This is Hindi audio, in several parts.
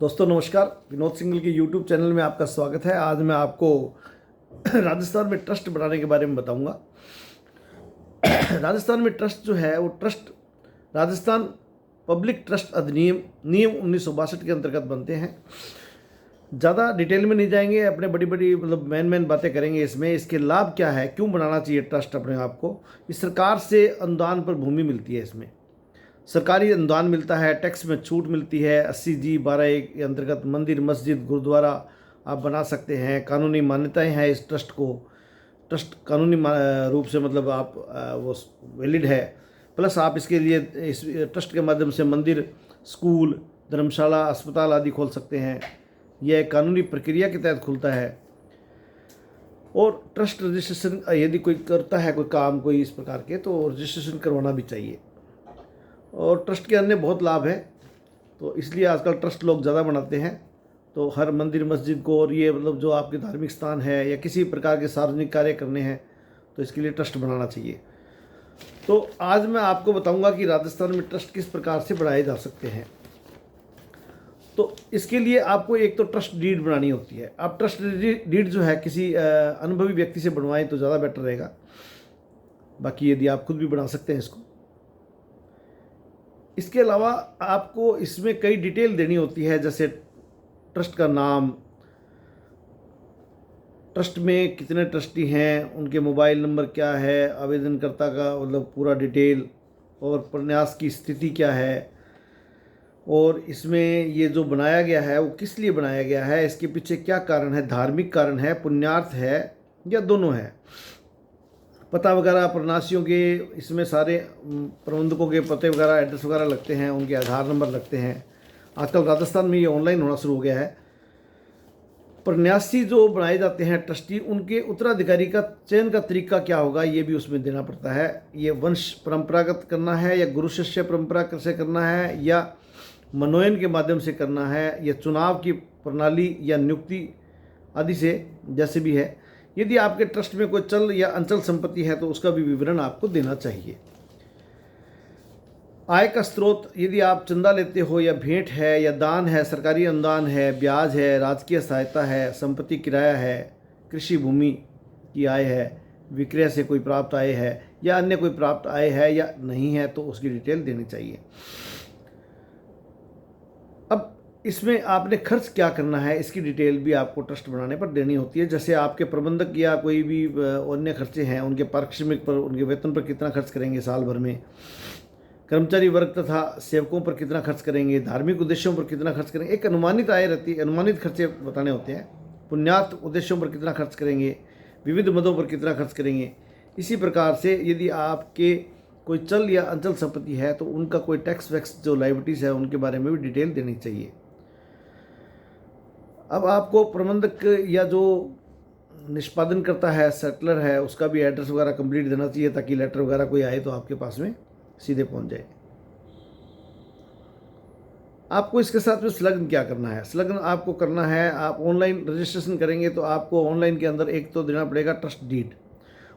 दोस्तों नमस्कार। विनोद सिंगल के यूट्यूब चैनल में आपका स्वागत है। आज मैं आपको राजस्थान में ट्रस्ट बनाने के बारे में बताऊंगा। राजस्थान में ट्रस्ट जो है वो ट्रस्ट राजस्थान पब्लिक ट्रस्ट अधिनियम नियम 1962 के अंतर्गत बनते हैं। ज़्यादा डिटेल में नहीं जाएंगे, अपने बड़ी बड़ी मेन बातें करेंगे इसमें। इसके लाभ क्या है, क्यों बनाना चाहिए ट्रस्ट अपने आप को। इस सरकार से अनुदान पर भूमि मिलती है, इसमें सरकारी अनुदान मिलता है, टैक्स में छूट मिलती है। 80G12 के अंतर्गत मंदिर, मस्जिद, गुरुद्वारा आप बना सकते हैं। कानूनी मान्यताएं हैं इस ट्रस्ट को। ट्रस्ट कानूनी रूप से आप वो वैलिड है। प्लस आप इसके लिए इस ट्रस्ट के माध्यम से मंदिर, स्कूल, धर्मशाला, अस्पताल आदि खोल सकते हैं। यह कानूनी प्रक्रिया के तहत खुलता है। और ट्रस्ट रजिस्ट्रेशन यदि कोई करता है, कोई काम कोई इस प्रकार के, तो रजिस्ट्रेशन करवाना भी चाहिए। और ट्रस्ट के अन्य बहुत लाभ हैं, तो इसलिए आजकल ट्रस्ट लोग ज़्यादा बनाते हैं। तो हर मंदिर, मस्जिद को, और ये जो आपके धार्मिक स्थान है या किसी प्रकार के सार्वजनिक कार्य करने हैं, तो इसके लिए ट्रस्ट बनाना चाहिए। तो आज मैं आपको बताऊंगा कि राजस्थान में ट्रस्ट किस प्रकार से बनाए जा सकते हैं। तो इसके लिए आपको एक तो ट्रस्ट डीड बनानी होती है। आप ट्रस्ट डीड जो है किसी अनुभवी व्यक्ति से बनवाएं तो ज़्यादा बेटर रहेगा। बाकी यदि आप खुद भी बना सकते हैं इसको। इसके अलावा आपको इसमें कई डिटेल देनी होती है, जैसे ट्रस्ट का नाम, ट्रस्ट में कितने ट्रस्टी हैं, उनके मोबाइल नंबर क्या है, आवेदनकर्ता का पूरा डिटेल, और प्रन्यास की स्थिति क्या है, और इसमें ये जो बनाया गया है वो किस लिए बनाया गया है, इसके पीछे क्या कारण है, धार्मिक कारण है, पुण्यार्थ है या दोनों है। पता वगैरह प्रवासियों के, इसमें सारे प्रबंधकों के पते वगैरह, एड्रेस वगैरह लगते हैं, उनके आधार नंबर लगते हैं। आजकल राजस्थान में ये ऑनलाइन होना शुरू हो गया है। प्रन्यासी जो बनाए जाते हैं ट्रस्टी, उनके उत्तराधिकारी का चयन का तरीका क्या होगा, ये भी उसमें देना पड़ता है। ये वंश परंपरागत करना है या गुरु शिष्य परंपरा से करना है या मनोनयन के माध्यम से करना है या चुनाव की प्रणाली या नियुक्ति आदि से, जैसे भी है। यदि आपके ट्रस्ट में कोई चल या अंचल संपत्ति है तो उसका भी विवरण आपको देना चाहिए। आय का स्रोत, यदि आप चंदा लेते हो या भेंट है या दान है, सरकारी अनुदान है, ब्याज है, राजकीय सहायता है, संपत्ति किराया है, कृषि भूमि की आय है, विक्रय से कोई प्राप्त आय है या अन्य कोई प्राप्त आय है या नहीं है, तो उसकी डिटेल देनी चाहिए। अब इसमें आपने खर्च क्या करना है, इसकी डिटेल भी आपको ट्रस्ट बनाने पर देनी होती है। जैसे आपके प्रबंधक या कोई भी अन्य खर्चे हैं, उनके पारिश्रमिक पर, उनके वेतन पर कितना खर्च करेंगे साल भर में, कर्मचारी वर्ग तथा सेवकों पर कितना खर्च करेंगे, धार्मिक उद्देश्यों पर कितना खर्च करेंगे। एक अनुमानित आय रहती है, अनुमानित खर्चे बताने होते हैं। पुण्यार्थ उद्देश्यों पर कितना खर्च करेंगे, विविध मदों पर कितना खर्च करेंगे। इसी प्रकार से यदि आपके कोई चल या अंचल संपत्ति है तो उनका कोई टैक्स वैक्स जो लाइबिलिटीज़ है उनके बारे में भी डिटेल देनी चाहिए। अब आपको प्रबंधक या जो निष्पादन करता है, सेटलर है, उसका भी एड्रेस वगैरह कंप्लीट देना चाहिए, ताकि लेटर वगैरह कोई आए तो आपके पास में सीधे पहुंच जाए। आपको इसके साथ में संलग्न क्या करना है, संलग्न आपको करना है, आप ऑनलाइन रजिस्ट्रेशन करेंगे तो आपको ऑनलाइन के अंदर एक तो देना पड़ेगा ट्रस्ट डीड।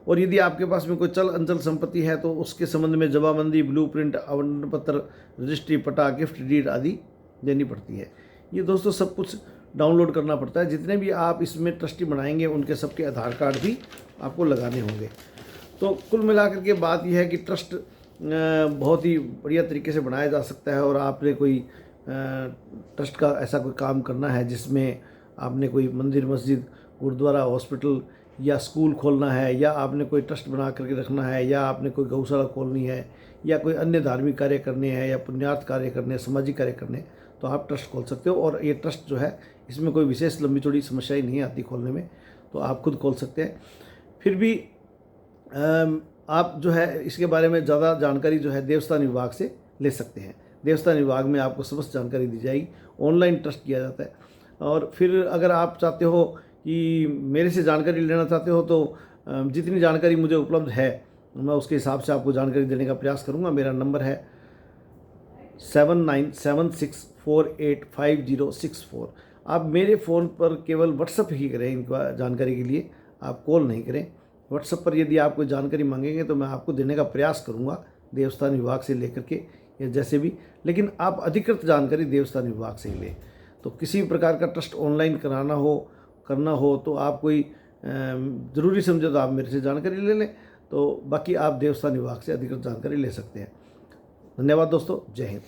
और यदि आपके पास में कोई चल अंचल संपत्ति है तो उसके संबंध में जमाबंदी, ब्लूप्रिंट, आवंटन पत्र, रजिस्ट्री, पटा, गिफ्ट डीड आदि देनी पड़ती है। ये दोस्तों सब कुछ डाउनलोड करना पड़ता है। जितने भी आप इसमें ट्रस्टी बनाएंगे उनके सबके आधार कार्ड भी आपको लगाने होंगे। तो कुल मिलाकर के बात यह है कि ट्रस्ट बहुत ही बढ़िया तरीके से बनाया जा सकता है। और आपने कोई ट्रस्ट का ऐसा कोई काम करना है जिसमें आपने कोई मंदिर, मस्जिद, गुरुद्वारा, हॉस्पिटल या स्कूल खोलना है, या आपने कोई ट्रस्ट बना करके रखना है, या आपने कोई गौशाला खोलनी है, या कोई अन्य धार्मिक कार्य करने हैं, या पुण्यार्थ कार्य करने हैं, सामाजिक कार्य करने हैं, तो आप ट्रस्ट खोल सकते हो। और ये ट्रस्ट जो है इसमें कोई विशेष लंबी चौड़ी समस्या ही नहीं आती खोलने में, तो आप खुद खोल सकते हैं। फिर भी आप जो है इसके बारे में ज़्यादा जानकारी जो है देवस्थान विभाग से ले सकते हैं। देवस्थान विभाग में आपको समस्त जानकारी दी जाएगी। ऑनलाइन ट्रस्ट किया जाता है। और फिर अगर आप चाहते हो कि मेरे से जानकारी लेना चाहते हो तो जितनी जानकारी मुझे उपलब्ध है मैं उसके हिसाब से आपको जानकारी देने का प्रयास करूँगा। मेरा नंबर है 7976485064। आप मेरे फ़ोन पर केवल व्हाट्सअप ही करें इनका जानकारी के लिए, आप कॉल नहीं करें। व्हाट्सअप पर यदि आप कोई जानकारी मांगेंगे तो मैं आपको देने का प्रयास करूँगा, देवस्थान विभाग से लेकर के या जैसे भी। लेकिन आप अधिकृत जानकारी देवस्थान विभाग से ही लें। तो किसी भी प्रकार का ट्रस्ट ऑनलाइन करना हो तो आप कोई ज़रूरी समझे तो आप मेरे से जानकारी ले लें, तो बाकी आप देवस्थान विभाग से अधिकृत जानकारी ले सकते हैं। धन्यवाद दोस्तों, जय हिंद।